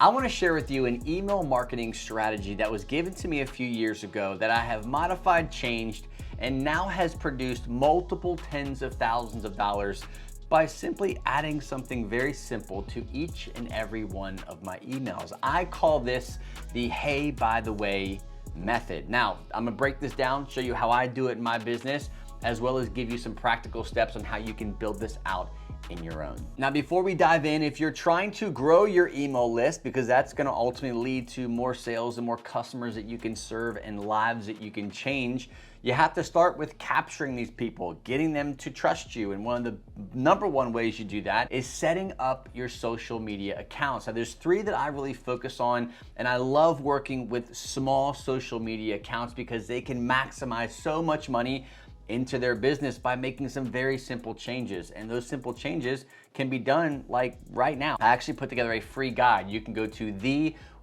I want to share with you an email marketing strategy that was given to me a few years ago that I have modified, changed, and now has produced multiple tens of thousands of dollars by simply adding something very simple to each and every one of my emails. I call this the hey, by the way method. Now, I'm gonna break this down, show you how I do it in my business, as well as give you some practical steps on how you can build this out in your own. Now, before we dive in, if you're trying to grow your email list, because that's gonna ultimately lead to more sales and more customers that you can serve and lives that you can change, you have to start with capturing these people, getting them to trust you. And one of the number one ways you do that is setting up your social media accounts. Now, there's three that I really focus on, and I love working with small social media accounts because they can maximize so much money into their business by making some very simple changes. And those simple changes can be done like right now. I actually put together a free guide. You can go to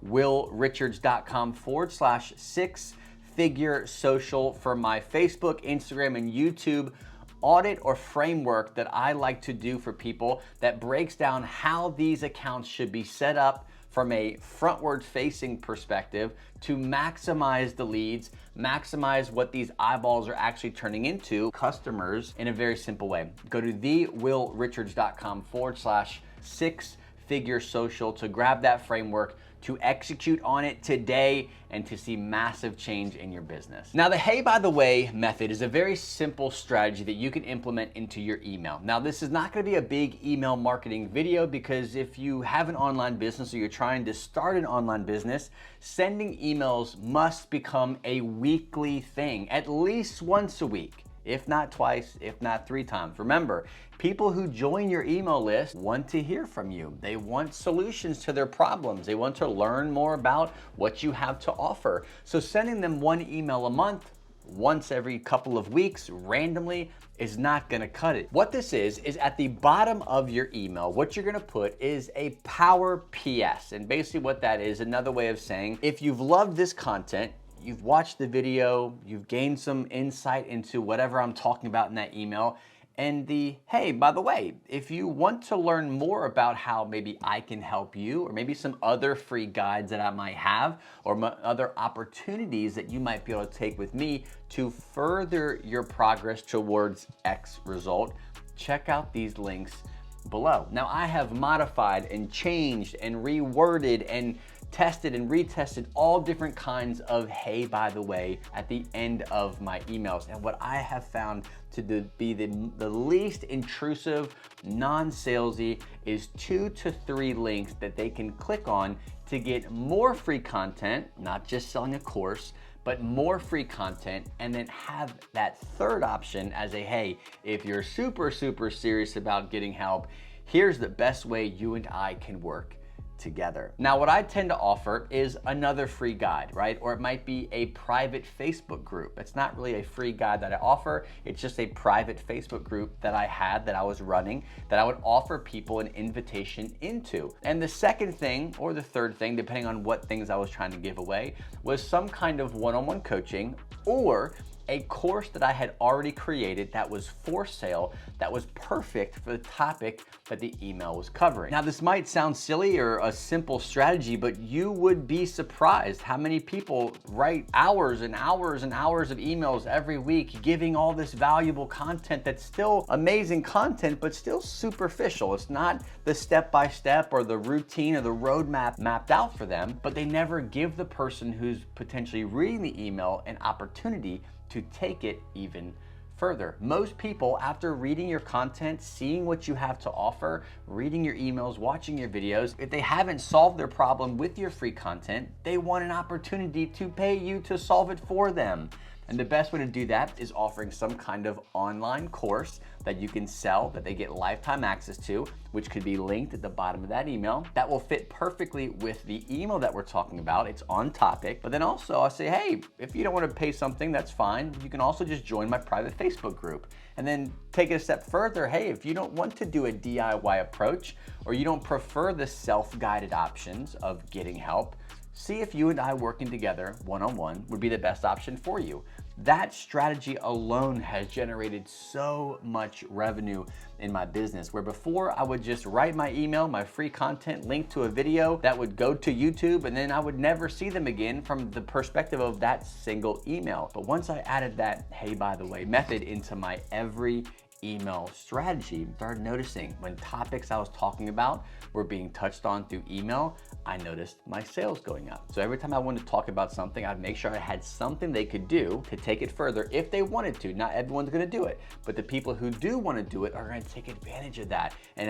thewillrichards.com/6-figure social for my Facebook, Instagram, and YouTube audit or framework that I like to do for people that breaks down how these accounts should be set up from a frontward facing perspective to maximize the leads, maximize what these eyeballs are actually turning into customers in a very simple way. Go to thewillrichards.com/6-figure social to grab that framework, to execute on it today, and to see massive change in your business. Now, the hey, by the way method is a very simple strategy that you can implement into your email. Now, this is not gonna be a big email marketing video because if you have an online business or you're trying to start an online business, sending emails must become a weekly thing, at least once a week. If not twice, if not 3 times. Remember, people who join your email list want to hear from you. They want solutions to their problems. They want to learn more about what you have to offer. So sending them one email a month, once every couple of weeks, randomly, is not gonna cut it. What this is at the bottom of your email, what you're gonna put is a power PS. And basically what that is, another way of saying, if you've loved this content, you've watched the video, you've gained some insight into whatever I'm talking about in that email, and the, hey, by the way, if you want to learn more about how maybe I can help you, or maybe some other free guides that I might have, or other opportunities that you might be able to take with me to further your progress towards X result, check out these links below. Now, I have modified and changed and reworded and tested and retested all different kinds of hey, by the way, at the end of my emails. And what I have found to be the least intrusive, non-salesy is 2 to 3 links that they can click on to get more free content, not just selling a course, but more free content, and then have that third option as a, hey, if you're super, super serious about getting help, here's the best way you and I can work together. Now, what I tend to offer is another free guide, right? Or it might be a private Facebook group. It's not really a free guide that I offer. It's just a private Facebook group that I had, that I was running, that I would offer people an invitation into. And the second thing, or the third thing, depending on what things I was trying to give away, was some kind of one-on-one coaching or a course that I had already created that was for sale, that was perfect for the topic that the email was covering. Now, this might sound silly or a simple strategy, but you would be surprised how many people write hours and hours and hours of emails every week giving all this valuable content that's still amazing content, but still superficial. It's not the step-by-step or the routine or the roadmap mapped out for them, but they never give the person who's potentially reading the email an opportunity to take it even further. Most people, after reading your content, seeing what you have to offer, reading your emails, watching your videos, if they haven't solved their problem with your free content, they want an opportunity to pay you to solve it for them. And the best way to do that is offering some kind of online course that you can sell, that they get lifetime access to, which could be linked at the bottom of that email. That will fit perfectly with the email that we're talking about. It's on topic. But then also I'll say, hey, if you don't want to pay something, that's fine. You can also just join my private Facebook group. And then take it a step further. Hey, if you don't want to do a DIY approach, or you don't prefer the self-guided options of getting help, See if you and I working together one-on-one would be the best option for you. That strategy alone has generated so much revenue in my business, where before I would just write my email, my free content, link to a video that would go to YouTube, and then I would never see them again from the perspective of that single email. But once I added that hey, by the way method into my every email strategy, started noticing when topics I was talking about were being touched on through email, I noticed my sales going up. So every time I wanted to talk about something, I'd make sure I had something they could do to take it further if they wanted to. Not everyone's gonna do it, but the people who do wanna do it are gonna take advantage of that. And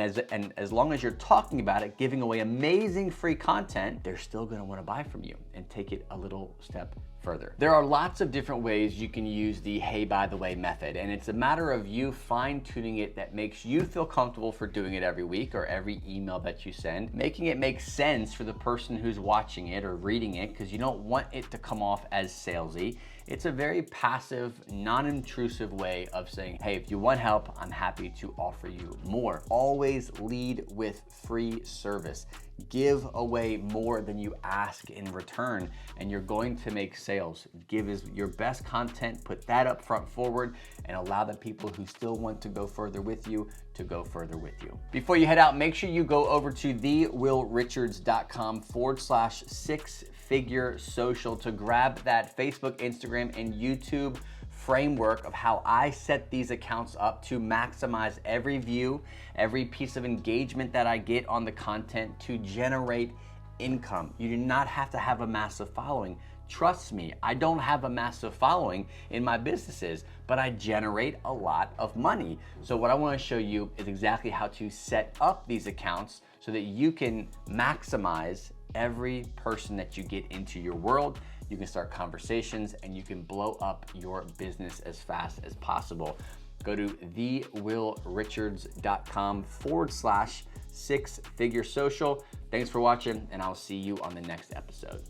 as long as you're talking about it, giving away amazing free content, they're still gonna wanna buy from you and take it a little step further. There are lots of different ways you can use the hey, by the way method, and it's a matter of you fine-tuning it that makes you feel comfortable for doing it every week or every email that you send, making it make sense for the person who's watching it or reading it, because you don't want it to come off as salesy. It's a very passive, non-intrusive way of saying, hey, if you want help, I'm happy to offer you more. Always lead with free service. Give away more than you ask in return, and you're going to make sales. Give us your best content, put that up front forward, and allow the people who still want to go further with you to go further with you. Before you head out, make sure you go over to thewillrichards.com/6-figure social to grab that Facebook, Instagram, and YouTube framework of how I set these accounts up to maximize every view, every piece of engagement that I get on the content to generate income. You do not have to have a massive following. Trust me, I don't have a massive following in my businesses, but I generate a lot of money. So what I want to show you is exactly how to set up these accounts so that you can maximize every person that you get into your world. You can start conversations and you can blow up your business as fast as possible. Go to thewillrichards.com/6-figure social. Thanks for watching, and I'll see you on the next episode.